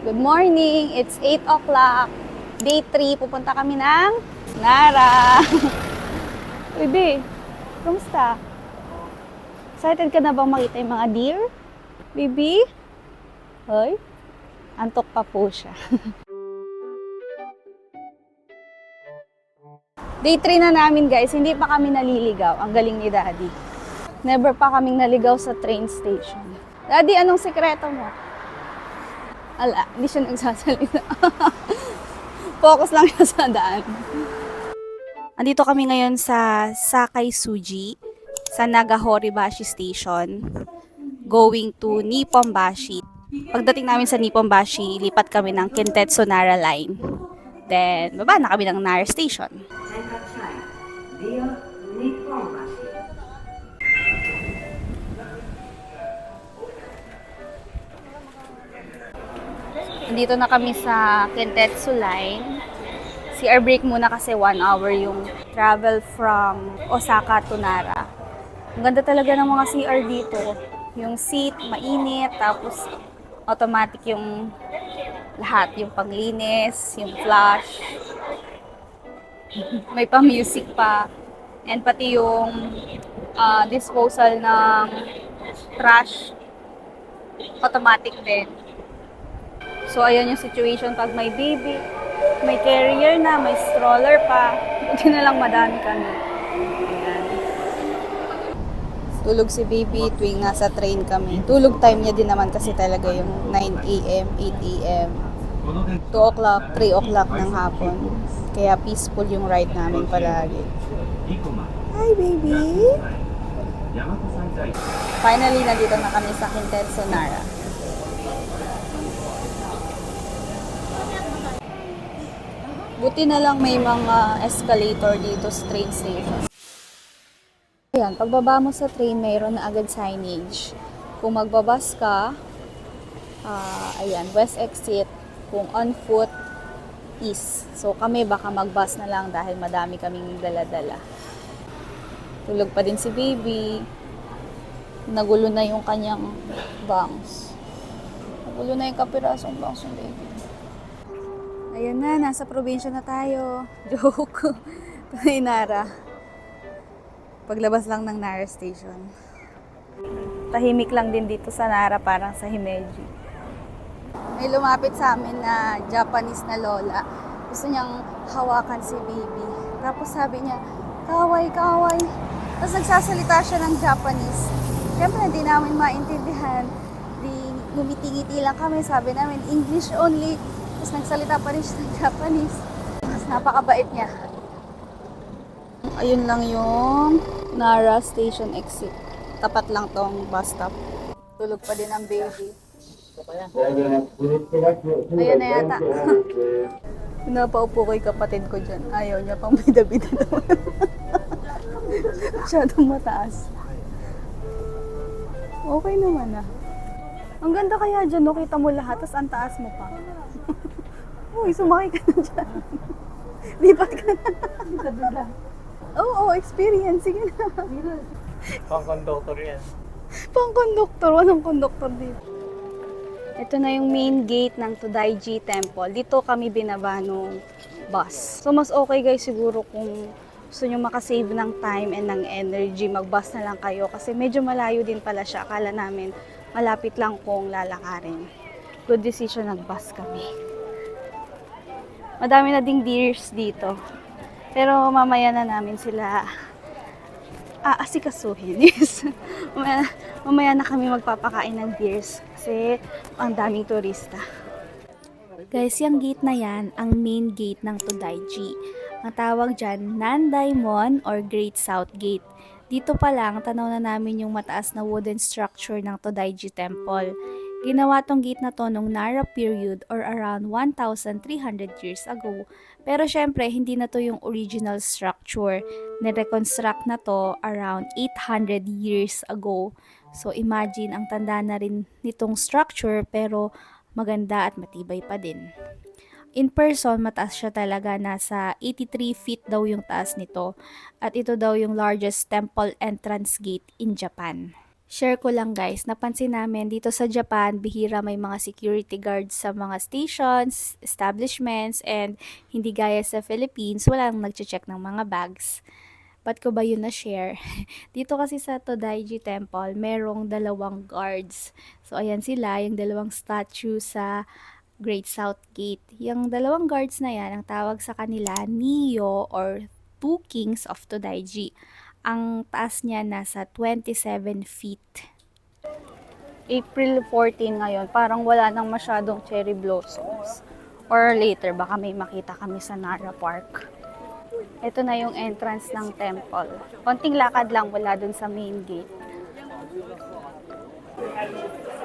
Good morning! It's 8 o'clock. Day 3, pupunta kami ng Nara. Baby, kamusta? Excited ka na bang makita yung mga deer? Baby? Hoy? Antok pa po siya. Day 3 na namin guys, hindi pa kami naliligaw. Ang galing ni Daddy. Never pa kaming naligaw sa train station. Daddy, anong sekreto mo? Ala, hindi siya nagsasalita. Focus lang siya sa daan. Andito kami ngayon sa Sakai Suji, sa Nagahoribashi Station, going to Nippon-bashi. Pagdating namin sa Nippon-bashi, lipat kami ng Kintetsu Nara Line. Then, baba na kami ng Nara Station. Dito na kami sa Kintetsu Line. CR break muna kasi 1 hour yung travel from Osaka to Nara. Ang ganda talaga ng mga CR dito. Yung seat, mainit, tapos automatic yung lahat. Yung panglinis, yung flush. May pa-music pa. And pati yung disposal ng trash, automatic din. So, ayan yung situation pag may baby, may carrier na, may stroller pa. Buti na lang madami kami. Ayan. Tulog si baby tuwing nasa train kami. Tulog time niya din naman kasi talaga yung 9 a.m., 8 a.m., 2 o'clock, 3 o'clock ng hapon. Kaya peaceful yung ride namin palagi. Hi, baby! Finally, nandito na kami sa Kintetsu Nara. Buti na lang may mga escalator dito sa train station. Ayan, pagbaba mo sa train, mayroon na agad signage. Kung magbabas ka, ayan, west exit. Kung on foot, east. So kami baka magbus na lang dahil madami kaming dala-dala. Tulog pa din si baby. Nagulo na yung kanyang bangs. Nagulo na yung kapirasong bangs ng baby. Ayan na, nasa probinsya na tayo. Joke. Ito ay Nara. Paglabas lang ng Nara Station. Tahimik lang din dito sa Nara, parang sa Himeji. May lumapit sa amin na Japanese na lola. Gusto niyang hawakan si baby. Tapos sabi niya, kaway, kaway. Tapos nagsasalita siya ng Japanese. Siyempre, hindi namin maintindihan. Di ngumiti-ngiti lang kami. Sabi namin, English only. Tapos nagsalita pa rin siya ng Japanese. Tapos napakabait niya. Ayun lang yung Nara Station exit. Tapat lang tong bus stop. Tulog pa din ang baby. Ayun na yata. Pinapaupo ko yung kapatid ko dyan. Ayaw niya pang bida-bida naman. Masyadong mataas. Okay naman ah. Ang ganda kaya dyan, no? Kita mo lahat, tapos ang taas mo pa. Uy, sumakay ka na dyan. Lipat ka na. Oo, experience. Sige na. Pang-conductor yan. Pang-conductor. Walang conductor dito. Ito na yung main gate ng Todaiji Temple. Dito kami binaba nung bus. So, mas okay guys siguro kung gusto nyo makasave ng time and ng energy, mag-bus na lang kayo. Kasi medyo malayo din pala siya. Akala namin malapit lang kung lalakarin. Good decision, nag-bus kami. Madami na ding deers dito. Pero mamaya na namin sila aasikasuhin. Yes. mamaya na kami magpapakain ng deers kasi ang daming turista. Guys, yung gate na yan, ang main gate ng Todaiji. Ang tawag dyan, Nandaimon or Great South Gate. Dito pa lang, tanaw na namin yung mataas na wooden structure ng Todaiji Temple. Ginawa tong gate na to nung Nara period or around 1,300 years ago. Pero syempre, hindi na to yung original structure. Nireconstruct na to around 800 years ago. So imagine, ang tanda na rin nitong structure pero maganda at matibay pa din. In person, mataas siya talaga. Nasa 83 feet daw yung taas nito. At ito daw yung largest temple entrance gate in Japan. Share ko lang guys, napansin namin dito sa Japan, bihira may mga security guards sa mga stations, establishments, and hindi gaya sa Philippines, walang nagche-check ng mga bags. Ba't ko ba yun na-share? Dito kasi sa Todaiji Temple, merong dalawang guards. So, ayan sila, yung dalawang statue sa Great South Gate. Yung dalawang guards na yan, ang tawag sa kanila, Niyo or Two Kings of Todaiji. Ang taas niya nasa 27 feet. April 14 ngayon, parang wala nang masyadong cherry blossoms. Or later, baka may makita kami sa Nara Park. Ito na yung entrance ng temple. Konting lakad lang, wala dun sa main gate.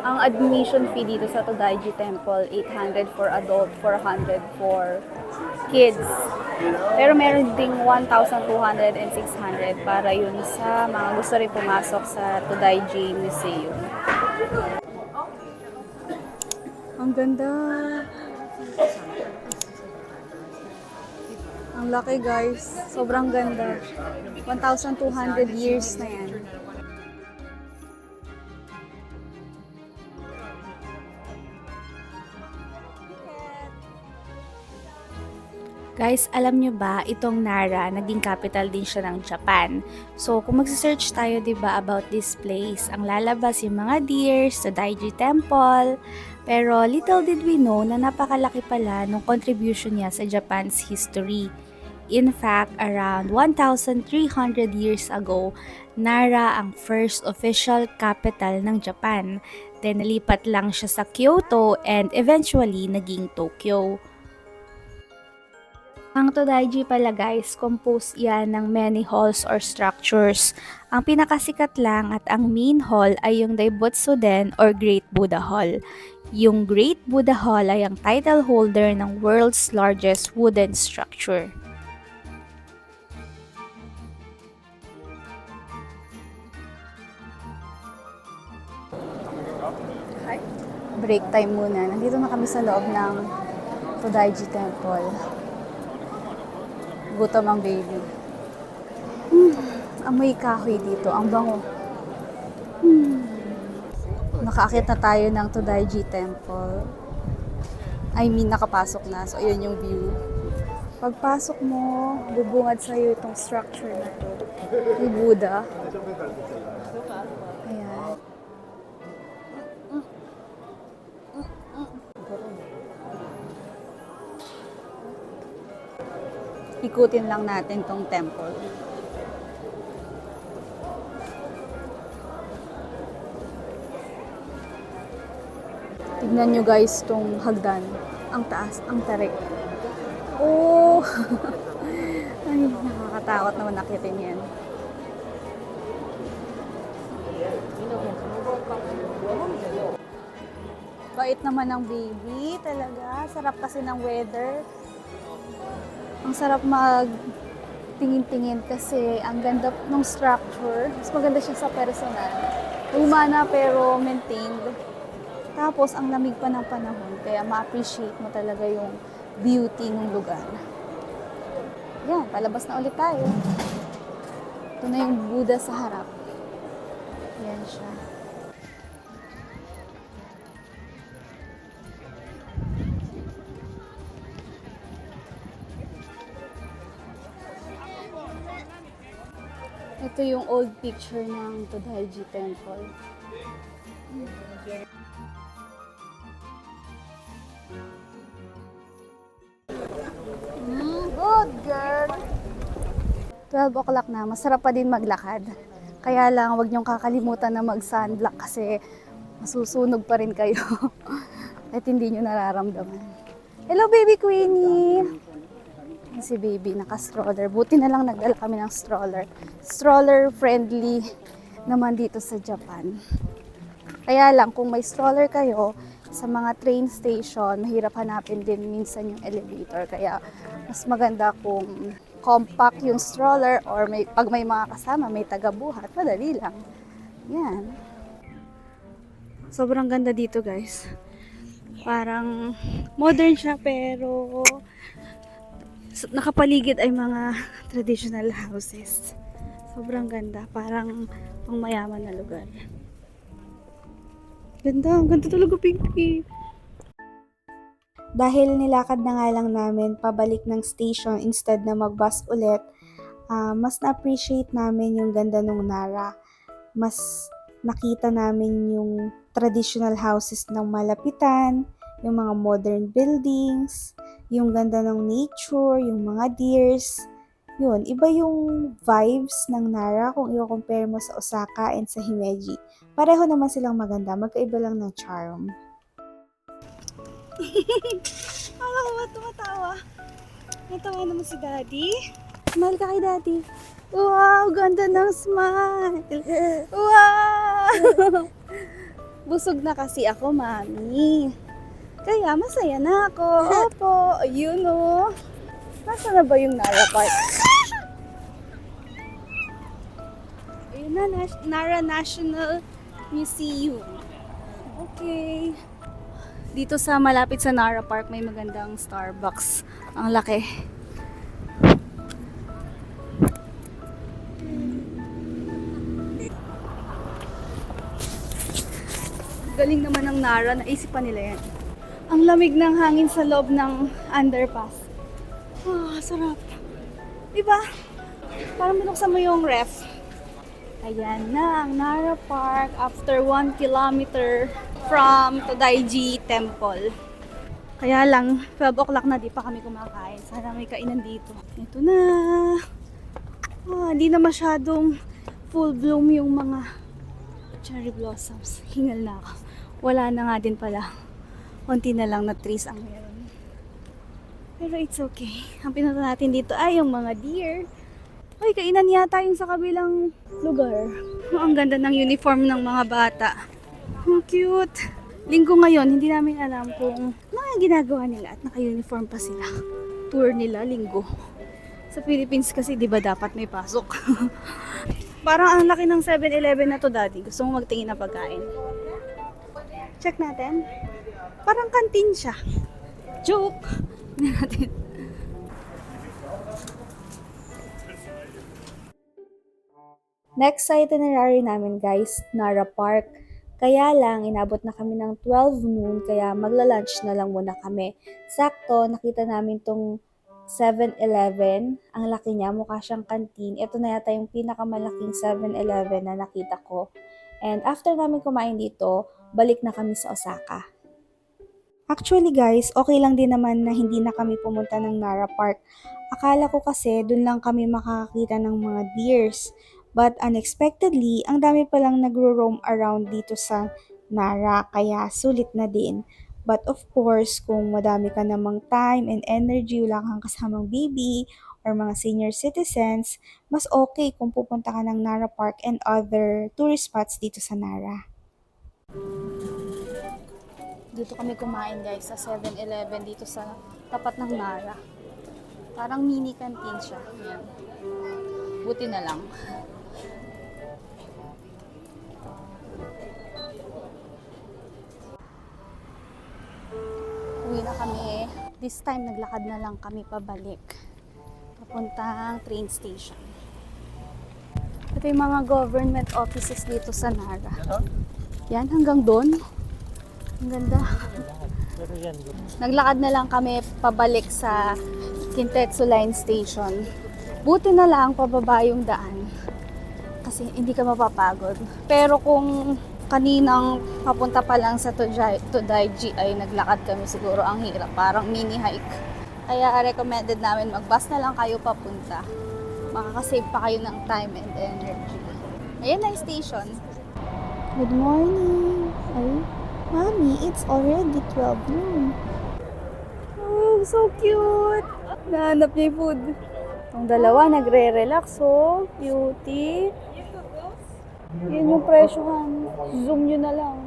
Ang admission fee dito sa Todaiji Temple, 800 for adult, 400 for kids. Pero meron ding 1,200 and 600 para yun sa mga gusto rin pumasok sa Todaiji Museum. Ang ganda! Ang laki guys. Sobrang ganda. 1,200 years na yan. Guys, alam nyo ba, itong Nara, naging capital din siya ng Japan. So, kung magsa-search tayo, diba, about this place, ang lalabas yung mga deers, Todaiji Temple. Pero, little did we know na napakalaki pala ng contribution niya sa Japan's history. In fact, around 1,300 years ago, Nara ang first official capital ng Japan. Then, nalipat lang siya sa Kyoto and eventually naging Tokyo. Ang Todaiji pala guys, composed yan ng many halls or structures. Ang pinakasikat lang at ang main hall ay yung Daibutsu-den or Great Buddha Hall. Yung Great Buddha Hall ay ang title holder ng world's largest wooden structure. Break time muna. Nandito na kami sa loob ng Todaiji Temple. Gutom ang baby. Amoy kahoy dito. Ang bango. Nakaakit na tayo ng Todaiji Temple. I mean, nakapasok na. So, ayun yung view. Pagpasok mo, bubungad sa'yo itong structure na to. Yung Buddha. Ayan. Ikutin lang natin tong temple. Tignan nyo guys tong hagdan. Ang taas, ang tarik. Oh! Ay, nakakatakot naman nakitin yan. Bait naman ng baby talaga. Sarap kasi ng weather. Ang sarap mag-tingin-tingin kasi ang ganda ng structure. Mas maganda siya sa personal. Luma na pero maintained. Tapos ang lamig pa ng panahon kaya ma-appreciate mo talaga yung beauty ng lugar. Yan, palabas na ulit tayo. Ito na yung Buddha sa harap. Yan siya. Ito yung old picture ng Todaiji Temple. Good girl! 12 o'clock na, masarap pa din maglakad. Kaya lang, huwag niyong kakalimutan na mag-sunblock kasi masusunog pa rin kayo. At hindi niyo nararamdaman. Hello, baby Queenie! Si baby, naka-stroller. Buti na lang nagdala kami ng stroller. Stroller friendly naman dito sa Japan. Kaya lang, kung may stroller kayo, sa mga train station, mahirap hanapin din minsan yung elevator. Kaya mas maganda kung compact yung stroller or pag may mga kasama, may taga-buhat, madali lang. Yan. Sobrang ganda dito guys. Parang modern siya pero nakapaligid ay mga traditional houses. Sobrang ganda. Parang pangmayaman na lugar. Ganda, ang ganda talaga, Pinky. Dahil nilakad na nga lang namin pabalik ng station instead na mag-bus ulit, mas na-appreciate namin yung ganda ng Nara. Mas nakita namin yung traditional houses ng malapitan, yung mga modern buildings, yung ganda ng nature, yung mga deers. Yun, iba yung vibes ng Nara kung i-compare mo sa Osaka and sa Himeji. Pareho naman silang maganda, magkaiba lang ng charm. Akala ko ba tumatawa? Natawa naman si Daddy. Smile ka kay Daddy. Wow, ganda ng smile. Wow! Busog na kasi ako, Mami. Kaya masaya na ako. Opo, ayun o. Nasaan na ba yung Nara Park? Ayun na, Nara National Museum. Okay. Dito sa malapit sa Nara Park may magandang Starbucks. Ang laki. Galing naman ng Nara, naisipan nila yan. Ang lamig ng hangin sa loob ng underpass. Sarap. Diba? Parang binuksan mo yung ref. Ayan na ang Nara Park after 1 kilometer from Todaiji Temple. Kaya lang, 12 o'clock na, di pa kami kumakain. Sana may kainan dito. Ito na. Hindi na masyadong full bloom yung mga cherry blossoms. Hingal na ako. Wala na nga din pala. Konti na lang na trees ang meron. Pero it's okay. Ang pinunta natin dito ay yung mga deer. Ay, kainan yata yung sa kabilang lugar. Ang ganda ng uniform ng mga bata. Ang cute. Linggo ngayon, hindi namin alam kung mga ginagawa nila at naka-uniform pa sila. Tour nila, linggo. Sa Philippines kasi, di ba dapat may pasok? Parang ang laki ng 7-Eleven na to, Daddy. Gusto mo magtingin na pagkain? Check natin. Parang kantin siya. Joke! Natin. Next sa itinerary namin guys, Nara Park. Kaya lang, inabot na kami ng 12 noon, kaya magla-lunch na lang muna kami. Sakto, nakita namin tong 7-Eleven. Ang laki niya, mukha siyang kantin. Ito na yata yung pinakamalaking 7-Eleven na nakita ko. And after namin kumain dito, balik na kami sa Osaka. Actually guys, okay lang din naman na hindi na kami pumunta ng Nara Park. Akala ko kasi dun lang kami makakakita ng mga deers. But unexpectedly, ang dami palang nagro-roam around dito sa Nara, kaya sulit na din. But of course, kung madami ka namang time and energy, wala kang kasamang baby or mga senior citizens, mas okay kung pupunta ka ng Nara Park and other tourist spots dito sa Nara. Dito kami kumain guys sa 7-Eleven dito sa tapat ng Nara. Parang mini canteen siya. Ayan. Buti na lang. Uwi na kami. This time naglakad na lang kami pabalik. Papuntang train station. Ito yung mga government offices dito sa Nara. Yan, hanggang doon. Ang ganda. Naglakad na lang kami pabalik sa Kintetsu Line Station. Buti na lang pababa yung daan. Kasi hindi ka mapapagod. Pero kung kaninang papunta pa lang sa Todaiji ay naglakad kami, siguro ang hirap. Parang mini hike. Kaya recommended namin mag-bus na lang kayo papunta. Makakasave pa kayo ng time and energy. Ayan na yung station. Good morning. Ay, Mommy, it's already 12 noon. Oh, so cute. Nahanap niya yung food. Ang dalawa, nagre-relax, oh. Cutie. Yun yung presyohan. Zoom nyo na lang.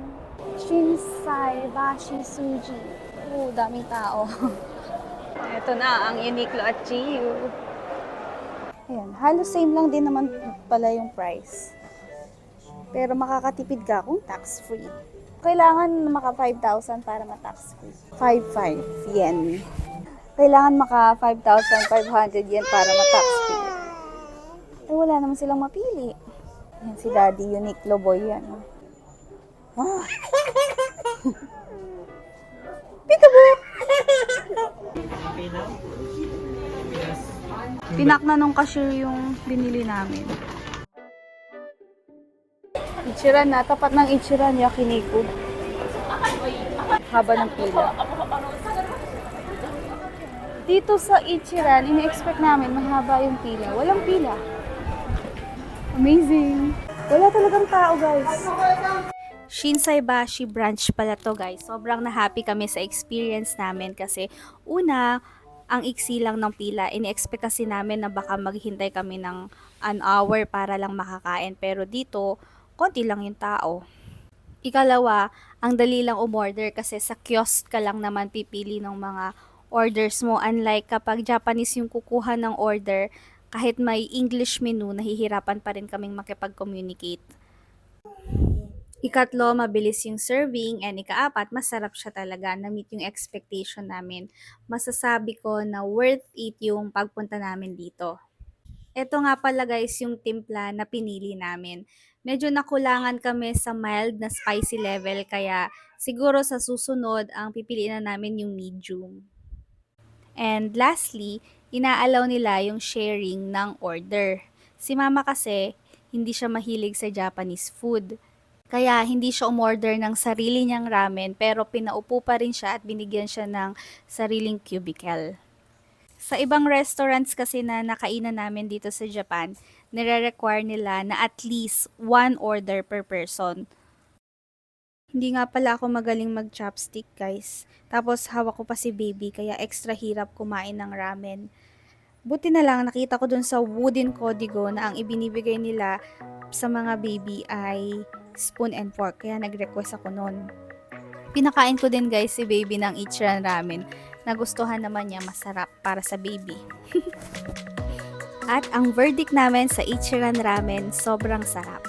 Shinsai Bashi Suji. Oh, daming tao. Ito na, ang Uniqlo at Chiyu. Ayan, halos same lang din naman pala yung price. Pero makakatipid ka kung tax-free. Kailangan maka 5,000 para ma-tax-free. 5,500 yen. Kailangan maka 5,500 yen para ma-tax-free. Eh, wala naman silang mapili. Yan si Daddy, Uniqlo boy yan. Malinaw. Yes. Pinak na nung cashier yung binili namin. Ichiran na. Tapat ng Ichiran, Yakiniku. Haba ng pila. Dito sa Ichiran, ini-expect namin mahaba yung pila. Walang pila. Amazing. Wala talagang tao, guys. Shinsaibashi branch pala to, guys. Sobrang na-happy kami sa experience namin kasi una, ang iksi lang ng pila. Ini-expect kasi namin na baka maghintay kami ng an hour para lang makakain. Pero dito, konti lang yung tao. Ikalawa, ang dali lang umorder kasi sa kiosk ka lang naman pipili ng mga orders mo. Unlike kapag Japanese yung kukuha ng order, kahit may English menu, nahihirapan pa rin kaming makipag-communicate. Ikatlo, mabilis yung serving, and ikaapat, masarap siya talaga, na-meet yung expectation namin. Masasabi ko na worth it yung pagpunta namin dito. Ito nga pala guys yung timpla na pinili namin. Medyo nakulangan kami sa mild na spicy level, kaya siguro sa susunod ang pipiliin na namin yung medium. And lastly, inaalaw nila yung sharing ng order. Si mama kasi, hindi siya mahilig sa Japanese food. Kaya hindi siya umorder ng sarili niyang ramen, pero pinaupo pa rin siya at binigyan siya ng sariling cubicle. Sa ibang restaurants kasi na nakainan namin dito sa Japan, nire-require nila na at least one order per person. Hindi nga pala ako magaling mag-chopstick, guys. Tapos hawak ko pa si baby, kaya extra hirap kumain ng ramen. Buti na lang nakita ko dun sa wooden kodigo na ang ibinibigay nila sa mga baby ay spoon and fork, kaya nag-request ako nun. Pinakain ko din guys si baby ng Ichiran ramen. Nagustuhan naman niya, masarap para sa baby. At ang verdict namin sa Ichiran ramen, sobrang sarap.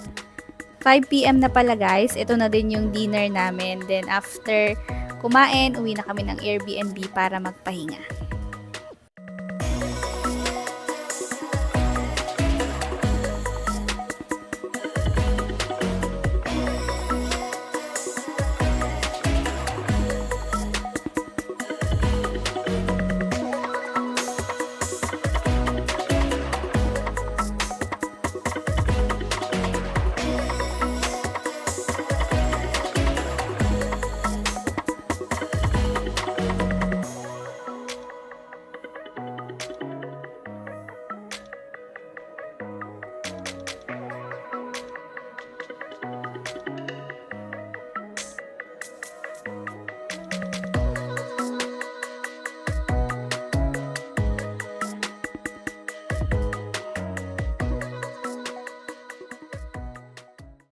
5 PM na pala guys, ito na din yung dinner namin. Then after kumain, uwi na kami ng Airbnb para magpahinga.